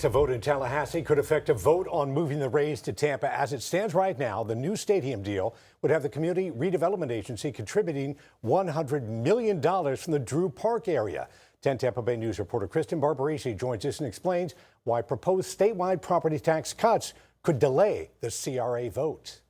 A vote in Tallahassee could affect a vote on moving the Rays to Tampa. As it stands right now, the new stadium deal would have the Community Redevelopment Agency contributing $100 million from the Drew Park area. 10 Tampa Bay News reporter Kristen Barbarisi joins us and explains why proposed statewide property tax cuts could delay the CRA vote.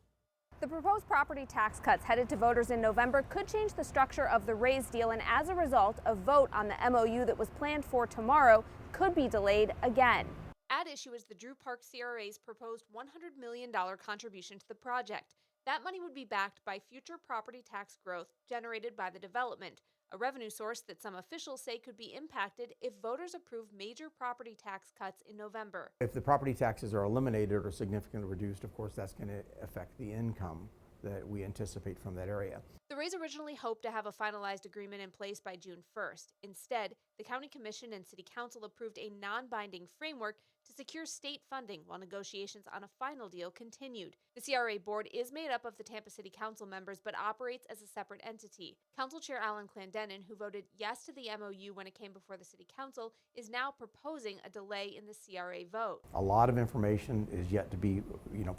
The proposed property tax cuts headed to voters in November could change the structure of the Rays deal, and as a result, a vote on the MOU that was planned for tomorrow could be delayed again. At issue is the Drew Park CRA's proposed $100 million contribution to the project. That money would be backed by future property tax growth generated by the development, a revenue source that some officials say could be impacted if voters approve major property tax cuts in November. If the property taxes are eliminated or significantly reduced, of course, that's going to affect the income that we anticipate from that area. The Rays originally hoped to have a finalized agreement in place by June 1st. Instead, the County Commission and City Council approved a non-binding framework to secure state funding while negotiations on a final deal continued. The CRA board is made up of the Tampa City Council members but operates as a separate entity. Council Chair Alan Clendenin, who voted yes to the MOU when it came before the City Council, is now proposing a delay in the CRA vote. A lot of information is yet to be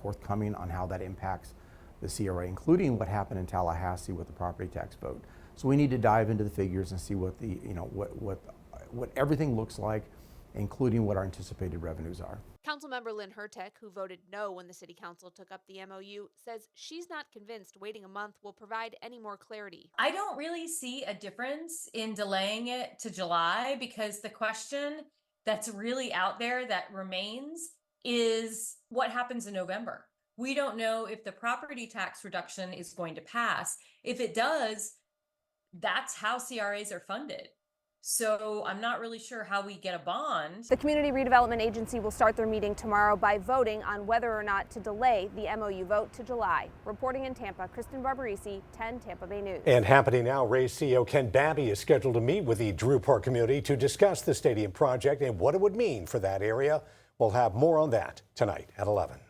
forthcoming on how that impacts the CRA, including what happened in Tallahassee with the property tax vote. So we need to dive into the figures and see what the what everything looks like, including what our anticipated revenues are. Councilmember Lynn Hertek, who voted no when the City Council took up the MOU, says she's not convinced waiting a month will provide any more clarity. I don't really see a difference in delaying it to July, because the question that's really out there that remains is what happens in November. We don't know if the property tax reduction is going to pass. If it does, that's how CRAs are funded. So I'm not really sure how we get a bond. The Community Redevelopment Agency will start their meeting tomorrow by voting on whether or not to delay the MOU vote to July. Reporting in Tampa, Kristen Barbarisi, 10 Tampa Bay News. And happening now, Rays CEO Ken Babby is scheduled to meet with the Drew Park community to discuss the stadium project and what it would mean for that area. We'll have more on that tonight at 11.